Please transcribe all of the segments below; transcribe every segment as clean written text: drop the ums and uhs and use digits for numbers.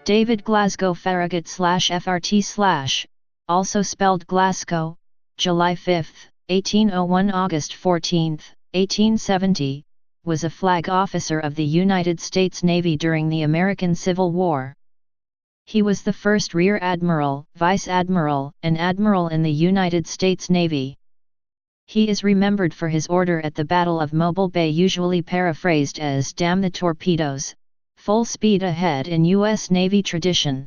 David Glasgow Farragut /FRT/, also spelled Glascoe, July 5, 1801 August 14, 1870, was a flag officer of the United States Navy during the American Civil War. He was the first Rear Admiral, Vice Admiral, and Admiral in the United States Navy. He is remembered for his order at the Battle of Mobile Bay, usually paraphrased as "Damn the torpedoes, full speed ahead" in U.S. Navy tradition.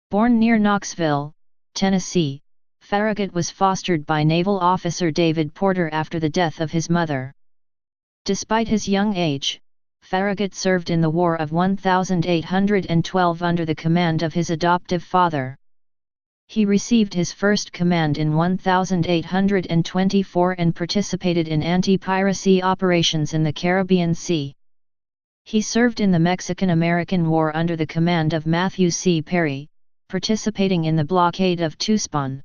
Born near Knoxville, Tennessee, Farragut was fostered by naval officer David Porter after the death of his mother. Despite his young age, Farragut served in the War of 1812 under the command of his adoptive father. He received his first command in 1824 and participated in anti-piracy operations in the Caribbean Sea. He served in the Mexican-American War under the command of Matthew C. Perry, participating in the blockade of Tucson.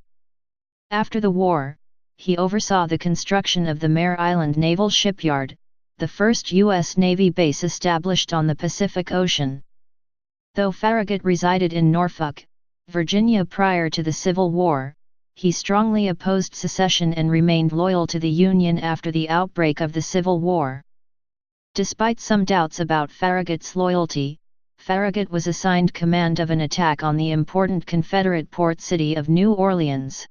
After the war, he oversaw the construction of the Mare Island Naval Shipyard, the first U.S. Navy base established on the Pacific Ocean. Though Farragut resided in Norfolk, Virginia prior to the Civil War, he strongly opposed secession and remained loyal to the Union after the outbreak of the Civil War. Despite some doubts about Farragut's loyalty, Farragut was assigned command of an attack on the important Confederate port city of New Orleans.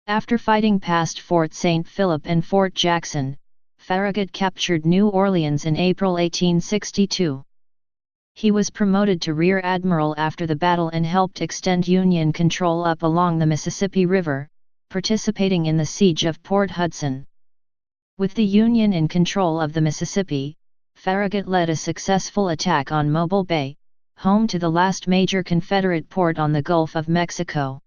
After fighting past Fort St. Philip and Fort Jackson, Farragut captured New Orleans in April 1862. He was promoted to Rear Admiral after the battle and helped extend Union control up along the Mississippi River, participating in the siege of Port Hudson. With the Union in control of the Mississippi, Farragut led a successful attack on Mobile Bay, home to the last major Confederate port on the Gulf of Mexico.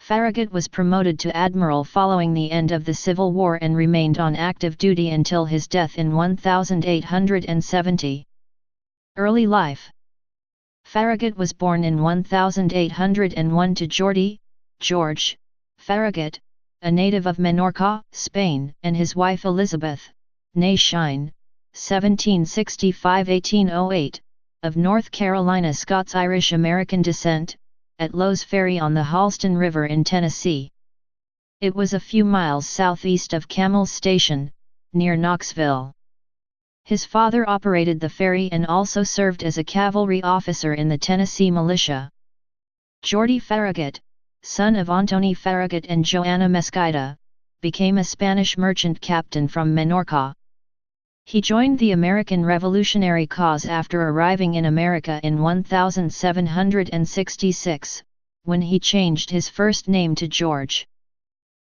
Farragut was promoted to Admiral following the end of the Civil War and remained on active duty until his death in 1870. Early life. Farragut was born in 1801 to George Farragut, a native of Menorca, Spain, and his wife Elizabeth, née Shine, 1765–1808, of North Carolina Scots-Irish American descent, at Lowe's Ferry on the Halston River in Tennessee. It was a few miles southeast of Camel's Station, near Knoxville. His father operated the ferry and also served as a cavalry officer in the Tennessee militia. Geordie Farragut, son of Antoni Farragut and Joanna Mesquida, became a Spanish merchant captain from Menorca. He joined the American Revolutionary cause after arriving in America in 1766, when he changed his first name to George.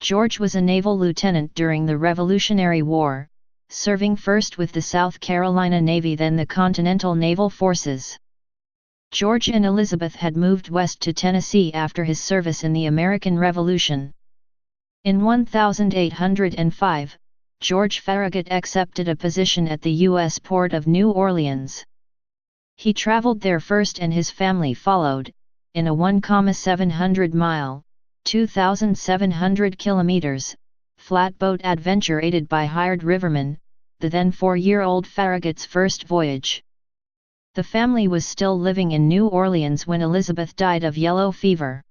George was a naval lieutenant during the Revolutionary War, serving first with the South Carolina Navy then the Continental Naval Forces. George and Elizabeth had moved west to Tennessee after his service in the American Revolution. In 1805, George Farragut accepted a position at the U.S. port of New Orleans. He traveled there first and his family followed, in a 1,700-mile, 2,700 kilometers, flatboat adventure aided by hired rivermen, the then 4-year-old Farragut's first voyage. The family was still living in New Orleans when Elizabeth died of yellow fever.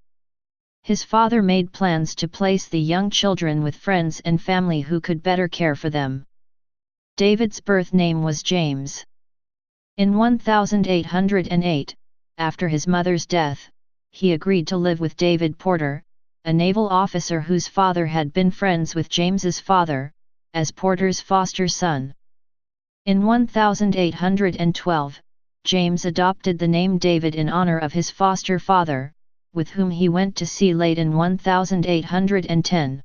His father made plans to place the young children with friends and family who could better care for them. David's birth name was James. In 1808, after his mother's death, he agreed to live with David Porter, a naval officer whose father had been friends with James's father, as Porter's foster son. In 1812, James adopted the name David in honor of his foster father, with whom he went to sea late in 1810.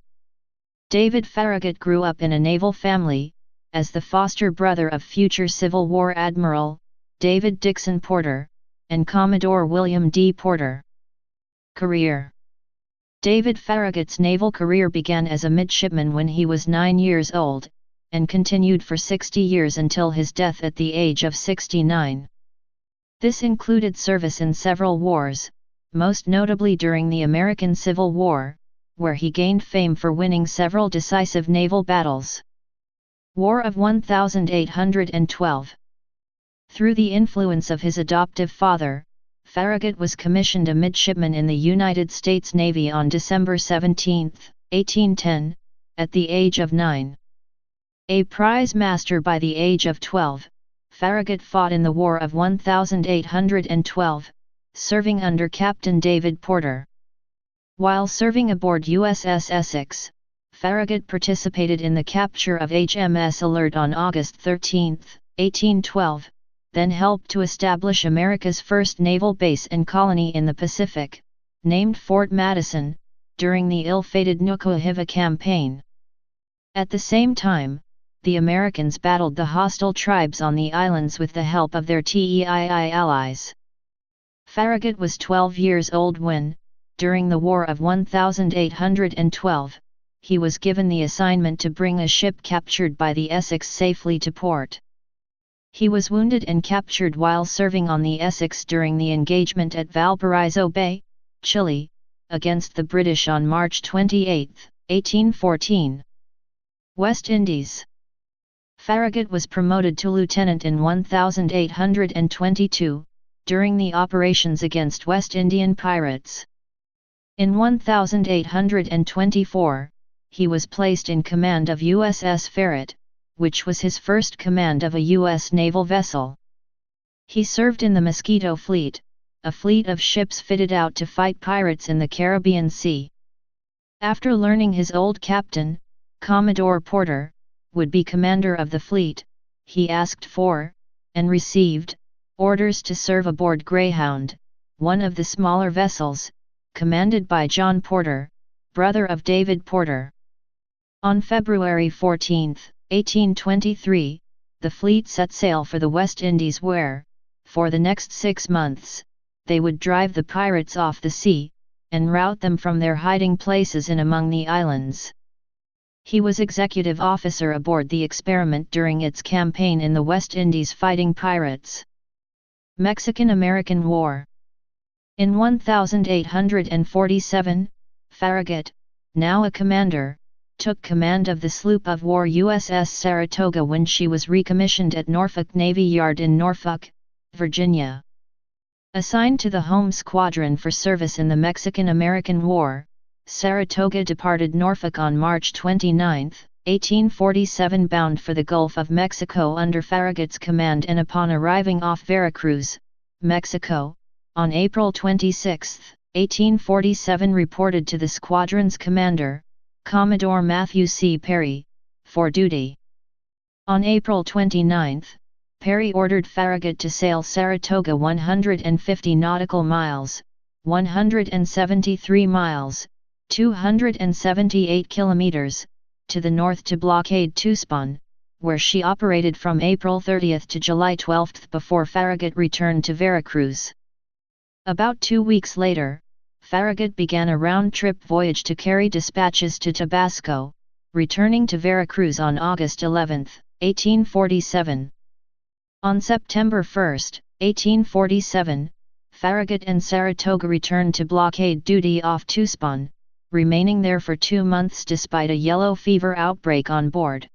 David Farragut grew up in a naval family, as the foster brother of future Civil War Admiral David Dixon Porter, and Commodore William D. Porter. Career. David Farragut's naval career began as a midshipman when he was 9 years old, and continued for 60 years until his death at the age of 69. This included service in several wars, most notably during the American Civil War, where he gained fame for winning several decisive naval battles. War of 1812. Through the influence of his adoptive father, Farragut was commissioned a midshipman in the United States Navy on December 17, 1810, at the age of 9. A prize master by the age of 12, Farragut fought in the War of 1812, serving under Captain David Porter. While serving aboard USS Essex, Farragut participated in the capture of HMS Alert on August 13, 1812, then helped to establish America's first naval base and colony in the Pacific, named Fort Madison, during the ill-fated Nukuhiva campaign. At the same time, the Americans battled the hostile tribes on the islands with the help of their TEII allies. Farragut was 12 years old when, during the War of 1812, he was given the assignment to bring a ship captured by the Essex safely to port. He was wounded and captured while serving on the Essex during the engagement at Valparaiso Bay, Chile, against the British on March 28, 1814. West Indies. Farragut was promoted to lieutenant in 1822, during the operations against West Indian pirates. In 1824, he was placed in command of USS ʻfærəɡət, which was his first command of a U.S. naval vessel. He served in the Mosquito Fleet, a fleet of ships fitted out to fight pirates in the Caribbean Sea. After learning his old captain, Commodore Porter, would be commander of the fleet, he asked for, and received, orders to serve aboard Greyhound, one of the smaller vessels, commanded by John Porter, brother of David Porter. On February 14, 1823, the fleet set sail for the West Indies where, for the next 6 months, they would drive the pirates off the sea, and rout them from their hiding places in among the islands. He was executive officer aboard the Experiment during its campaign in the West Indies fighting pirates. Mexican-American War. In 1847, Farragut, now a commander, took command of the sloop of war USS Saratoga when she was recommissioned at Norfolk Navy Yard in Norfolk, Virginia. Assigned to the home squadron for service in the Mexican-American War, Saratoga departed Norfolk on March 29, 1847 bound for the Gulf of Mexico under Farragut's command and upon arriving off Veracruz, Mexico, on April 26, 1847 reported to the squadron's commander, Commodore Matthew C. Perry, for duty. On April 29, Perry ordered Farragut to sail Saratoga 150 nautical miles, 173 miles, 278 kilometers, to the north to blockade Tuxpan, where she operated from April 30 to July 12 before Farragut returned to Veracruz. About 2 weeks later, Farragut began a round-trip voyage to carry dispatches to Tabasco, returning to Veracruz on August 11, 1847. On September 1, 1847, Farragut and Saratoga returned to blockade duty off Tuxpan, remaining there for 2 months despite a yellow fever outbreak on board.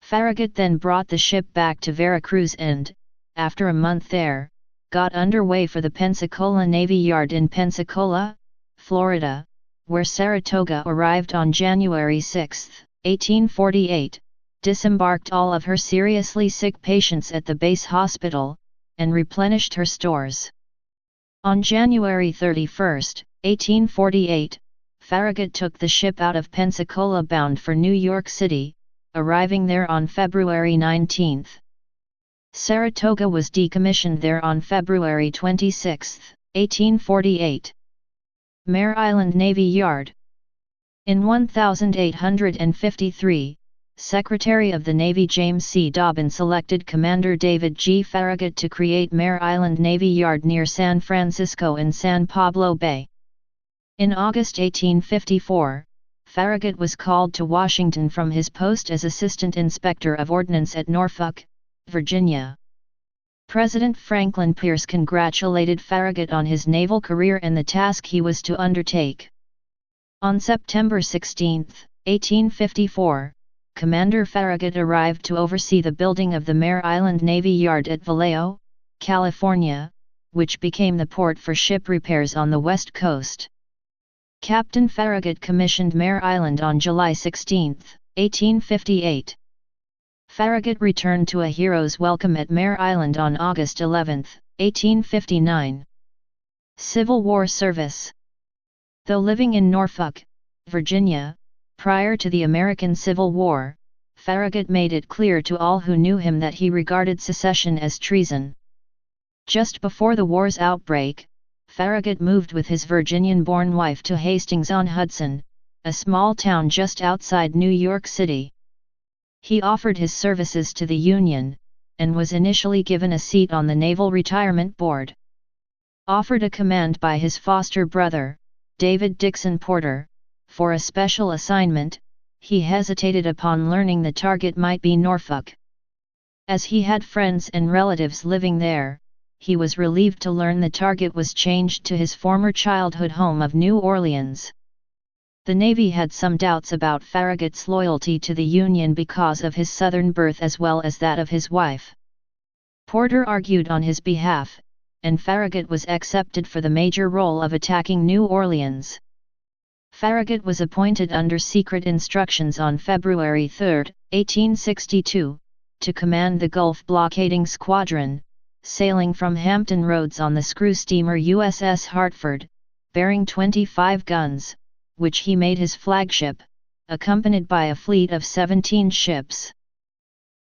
Farragut then brought the ship back to Veracruz and, after a month there, got underway for the Pensacola Navy Yard in Pensacola, Florida, where Saratoga arrived on January 6, 1848, disembarked all of her seriously sick patients at the base hospital, and replenished her stores. On January 31, 1848, Farragut took the ship out of Pensacola bound for New York City, arriving there on February 19. Saratoga was decommissioned there on February 26, 1848. Mare Island Navy Yard. In 1853, Secretary of the Navy James C. Dobbin selected Commander David G. Farragut to create Mare Island Navy Yard near San Francisco in San Pablo Bay. In August 1854, Farragut was called to Washington from his post as Assistant Inspector of Ordnance at Norfolk, Virginia. President Franklin Pierce congratulated Farragut on his naval career and the task he was to undertake. On September 16, 1854, Commander Farragut arrived to oversee the building of the Mare Island Navy Yard at Vallejo, California, which became the port for ship repairs on the west coast. Captain Farragut commissioned Mare Island on July 16, 1858. Farragut returned to a hero's welcome at Mare Island on August 11, 1859. Civil War service. Though living in Norfolk, Virginia, prior to the American Civil War, Farragut made it clear to all who knew him that he regarded secession as treason. Just before the war's outbreak, Farragut moved with his Virginian-born wife to Hastings-on-Hudson, a small town just outside New York City. He offered his services to the Union, and was initially given a seat on the Naval Retirement Board. Offered a command by his foster brother, David Dixon Porter, for a special assignment, he hesitated upon learning the target might be Norfolk. As he had friends and relatives living there, he was relieved to learn the target was changed to his former childhood home of New Orleans. The Navy had some doubts about Farragut's loyalty to the Union because of his Southern birth as well as that of his wife. Porter argued on his behalf, and Farragut was accepted for the major role of attacking New Orleans. Farragut was appointed under secret instructions on February 3, 1862, to command the Gulf blockading squadron, sailing from Hampton Roads on the screw steamer USS Hartford, bearing 25 guns, which he made his flagship, accompanied by a fleet of 17 ships.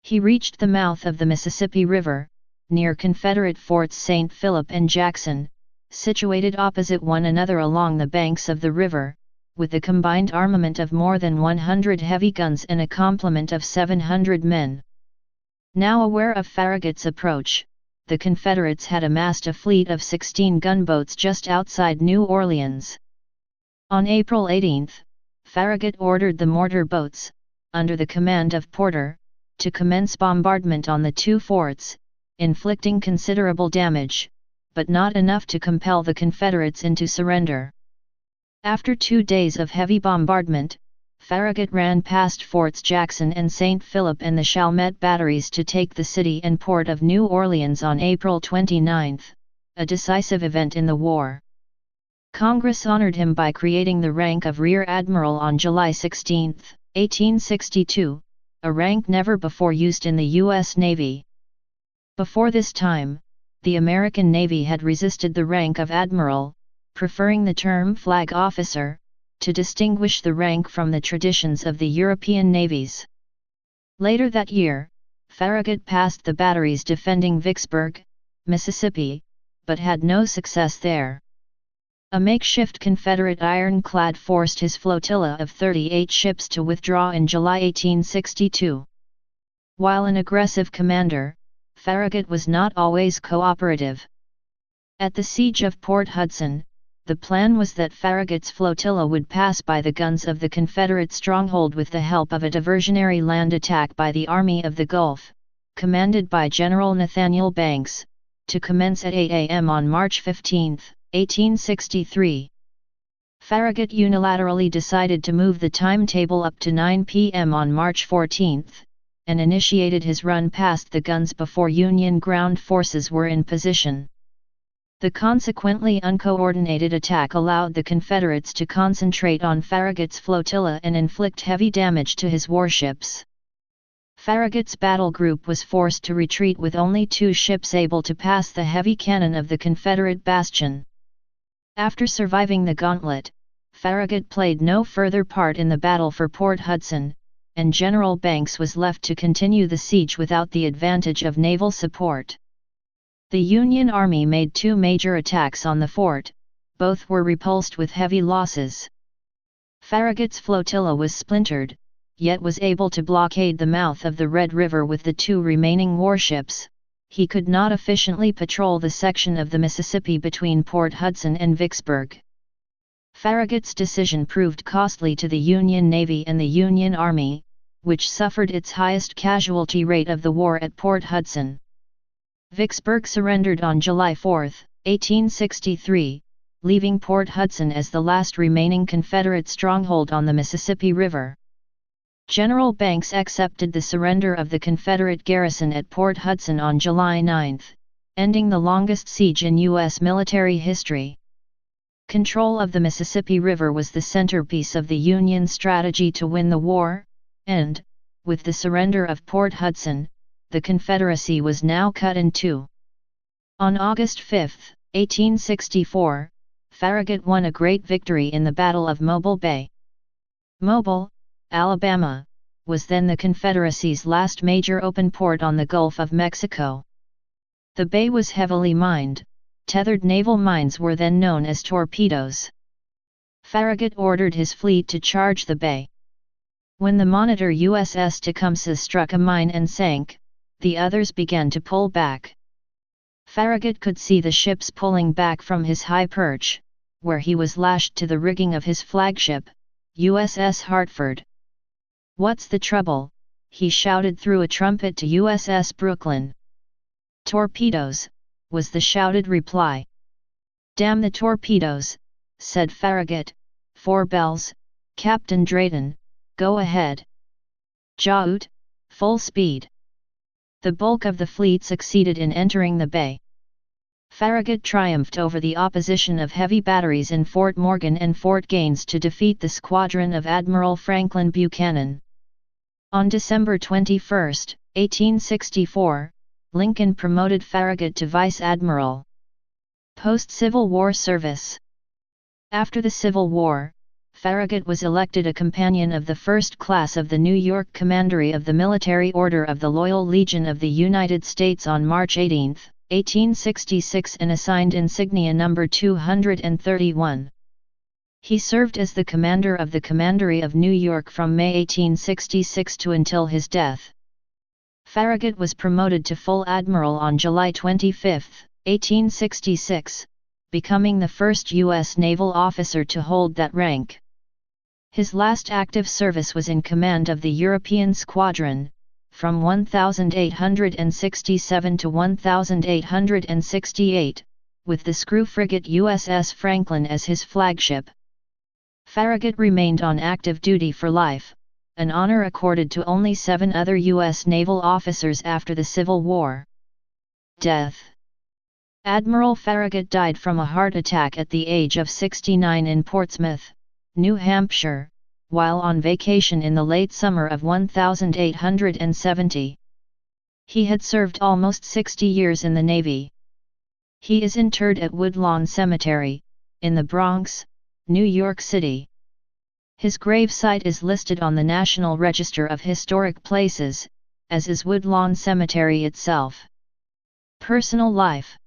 He reached the mouth of the Mississippi River, near Confederate forts St. Philip and Jackson, situated opposite one another along the banks of the river, with a combined armament of more than 100 heavy guns and a complement of 700 men. Now aware of Farragut's approach, the Confederates had amassed a fleet of 16 gunboats just outside New Orleans. On April 18, Farragut ordered the mortar boats, under the command of Porter, to commence bombardment on the two forts, inflicting considerable damage, but not enough to compel the Confederates into surrender. After 2 days of heavy bombardment, Farragut ran past Forts Jackson and St. Philip and the Chalmette batteries to take the city and port of New Orleans on April 29, a decisive event in the war. Congress honored him by creating the rank of Rear Admiral on July 16, 1862, a rank never before used in the U.S. Navy. Before this time, the American Navy had resisted the rank of Admiral, preferring the term Flag Officer, to distinguish the rank from the traditions of the European navies. Later that year, Farragut passed the batteries defending Vicksburg, Mississippi, but had no success there. A makeshift Confederate ironclad forced his flotilla of 38 ships to withdraw in July 1862. While an aggressive commander, Farragut was not always cooperative. At the siege of Port Hudson, the plan was that Farragut's flotilla would pass by the guns of the Confederate stronghold with the help of a diversionary land attack by the Army of the Gulf, commanded by General Nathaniel Banks, to commence at 8 a.m. on March 15, 1863. Farragut unilaterally decided to move the timetable up to 9 p.m. on March 14, and initiated his run past the guns before Union ground forces were in position. The consequently uncoordinated attack allowed the Confederates to concentrate on Farragut's flotilla and inflict heavy damage to his warships. Farragut's battle group was forced to retreat with only 2 ships able to pass the heavy cannon of the Confederate bastion. After surviving the gauntlet, Farragut played no further part in the battle for Port Hudson, and General Banks was left to continue the siege without the advantage of naval support. The Union Army made 2 major attacks on the fort, both were repulsed with heavy losses. Farragut's flotilla was splintered, yet was able to blockade the mouth of the Red River with the 2 remaining warships. He could not efficiently patrol the section of the Mississippi between Port Hudson and Vicksburg. Farragut's decision proved costly to the Union Navy and the Union Army, which suffered its highest casualty rate of the war at Port Hudson. Vicksburg surrendered on July 4, 1863, leaving Port Hudson as the last remaining Confederate stronghold on the Mississippi River. General Banks accepted the surrender of the Confederate garrison at Port Hudson on July 9, ending the longest siege in U.S. military history. Control of the Mississippi River was the centerpiece of the Union strategy to win the war, and, with the surrender of Port Hudson, the Confederacy was now cut in two. On August 5, 1864, Farragut won a great victory in the Battle of Mobile Bay. Mobile, Alabama, was then the Confederacy's last major open port on the Gulf of Mexico. The bay was heavily mined. Tethered naval mines were then known as torpedoes. Farragut ordered his fleet to charge the bay. When the Monitor USS Tecumseh struck a mine and sank, the others began to pull back. Farragut could see the ships pulling back from his high perch, where he was lashed to the rigging of his flagship, USS Hartford. "What's the trouble?" he shouted through a trumpet to USS Brooklyn. "Torpedoes," was the shouted reply. "Damn the torpedoes," said Farragut. "4 bells, Captain Drayton, go ahead. Jawoot, full speed." The bulk of the fleet succeeded in entering the bay. Farragut triumphed over the opposition of heavy batteries in Fort Morgan and Fort Gaines to defeat the squadron of Admiral Franklin Buchanan. On December 21, 1864, Lincoln promoted Farragut to Vice Admiral. Post-Civil War service. After the Civil War, Farragut was elected a companion of the first class of the New York Commandery of the Military Order of the Loyal Legion of the United States on March 18, 1866 and assigned insignia number 231. He served as the commander of the Commandery of New York from May 1866 to until his death. Farragut was promoted to full admiral on July 25, 1866, becoming the first U.S. naval officer to hold that rank. His last active service was in command of the European Squadron, from 1867 to 1868, with the screw frigate USS Franklin as his flagship. Farragut remained on active duty for life, an honor accorded to only 7 other U.S. naval officers after the Civil War. Death. Admiral Farragut died from a heart attack at the age of 69 in Portsmouth, New Hampshire, while on vacation in the late summer of 1870. He had served almost 60 years in the Navy. He is interred at Woodlawn Cemetery, in the Bronx, New York City. His gravesite is listed on the National Register of Historic Places, as is Woodlawn Cemetery itself. Personal life.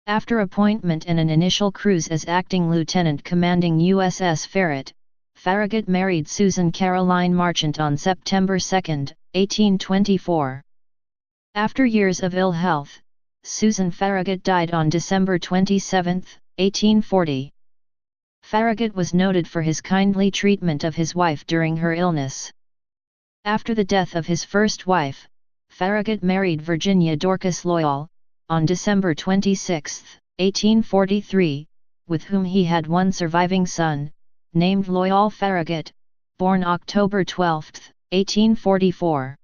After appointment and an initial cruise as acting lieutenant commanding USS ʻfærəɡət, Farragut married Susan Caroline Marchant on September 2, 1824. After years of ill health, Susan Farragut died on December 27, 1840. Farragut was noted for his kindly treatment of his wife during her illness. After the death of his first wife, Farragut married Virginia Dorcas Loyal, on December 26, 1843, with whom he had one surviving son, named Loyal Farragut, born October 12, 1844.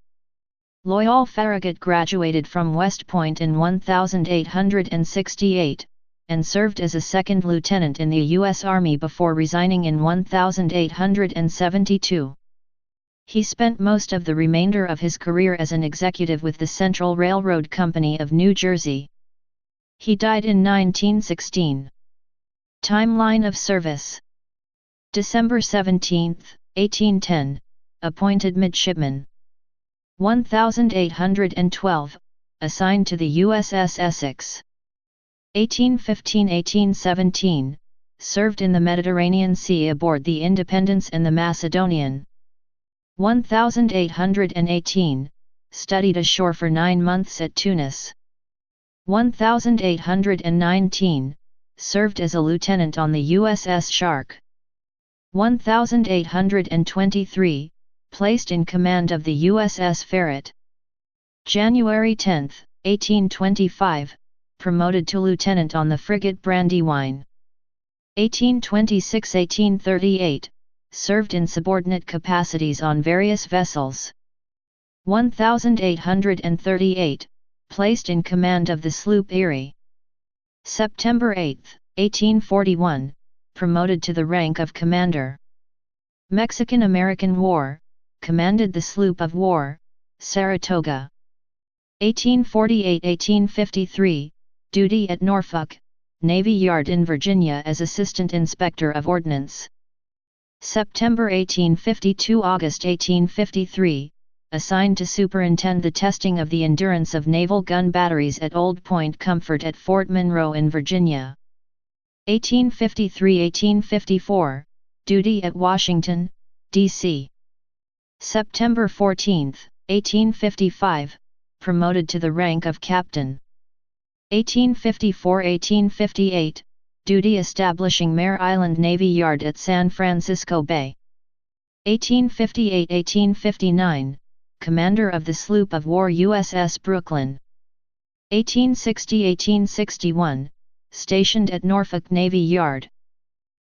Loyal Farragut graduated from West Point in 1868, and served as a second lieutenant in the U.S. Army before resigning in 1872. He spent most of the remainder of his career as an executive with the Central Railroad Company of New Jersey. He died in 1916. Timeline of service. December 17, 1810, appointed midshipman. 1812, assigned to the USS Essex. 1815–1817, served in the Mediterranean Sea aboard the Independence and the Macedonian. 1818, studied ashore for 9 months at Tunis. 1819, served as a lieutenant on the USS Shark. 1823, placed in command of the USS ʻfærəɡət. January 10, 1825, promoted to lieutenant on the frigate Brandywine. 1826–1838, served in subordinate capacities on various vessels. 1838, placed in command of the sloop Erie. September 8, 1841, promoted to the rank of commander. Mexican-American War, commanded the sloop of war, Saratoga. 1848–1853, duty at Norfolk, Navy Yard in Virginia as Assistant Inspector of Ordnance. September 1852–August 1853, assigned to superintend the testing of the endurance of naval gun batteries at Old Point Comfort at Fort Monroe in Virginia. 1853–1854, duty at Washington, D.C. September 14, 1855, promoted to the rank of captain. 1854–1858, duty establishing Mare Island Navy Yard at San Francisco Bay. 1858–1859, commander of the sloop of war USS Brooklyn. 1860–1861, stationed at Norfolk Navy Yard.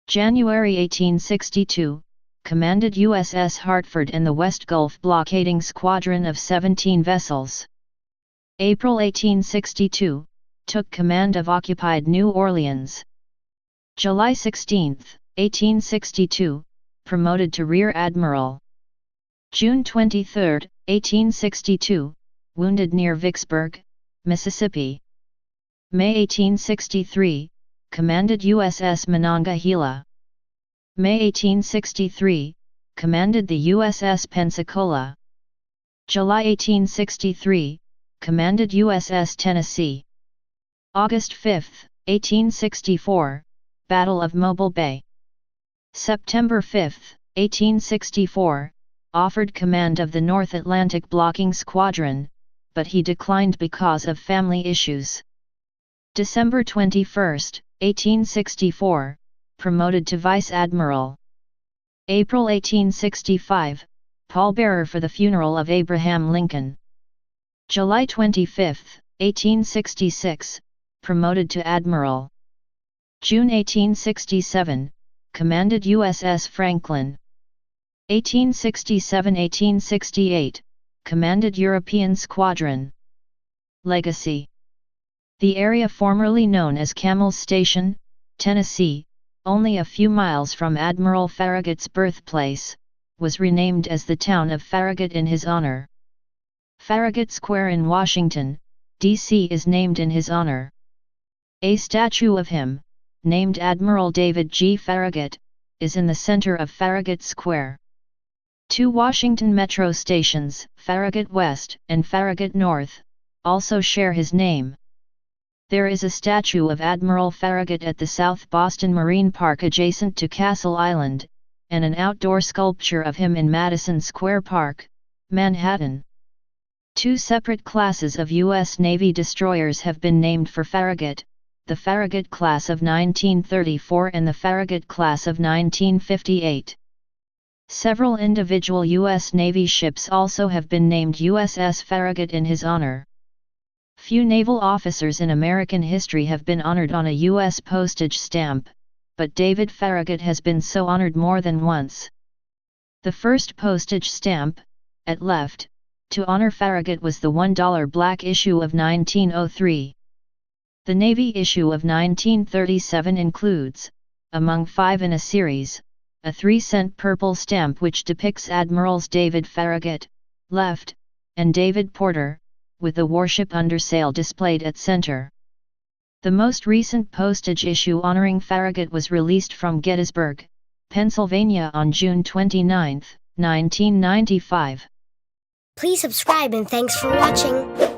January 1862, commanded USS Hartford and the West Gulf blockading squadron of 17 vessels. April 1862, took command of occupied New Orleans. July 16, 1862, promoted to Rear Admiral. June 23, 1862, wounded near Vicksburg, Mississippi. May 1863, commanded USS Monongahela. May 1863, commanded the USS Pensacola. July 1863, commanded USS Tennessee. August 5, 1864, Battle of Mobile Bay. September 5, 1864, offered command of the North Atlantic Blocking Squadron, but he declined because of family issues. December 21, 1864, promoted to Vice Admiral. April 1865, pallbearer for the funeral of Abraham Lincoln. July 25, 1866, promoted to Admiral. June 1867, commanded USS Franklin. 1867–1868, commanded European Squadron. Legacy. The area formerly known as Camel's Station, Tennessee, only a few miles from Admiral Farragut's birthplace, was renamed as the town of Farragut in his honor. Farragut Square in Washington, D.C. is named in his honor. A statue of him, named Admiral David G. Farragut, is in the center of Farragut Square. Two Washington Metro stations, Farragut West and Farragut North, also share his name. There is a statue of Admiral Farragut at the South Boston Marine Park adjacent to Castle Island, and an outdoor sculpture of him in Madison Square Park, Manhattan. Two separate classes of U.S. Navy destroyers have been named for Farragut, the Farragut class of 1934 and the Farragut class of 1958. Several individual U.S. Navy ships also have been named USS Farragut in his honor. Few naval officers in American history have been honored on a U.S. postage stamp, but David Farragut has been so honored more than once. The first postage stamp, at left, to honor Farragut was the $1 black issue of 1903. The Navy issue of 1937 includes, among 5 in a series, a 3-cent purple stamp which depicts Admirals David Farragut, left, and David Porter, with the warship under sail displayed at center. The most recent postage issue honoring Farragut was released from Gettysburg, Pennsylvania on June 29, 1995. Please subscribe and thanks for watching.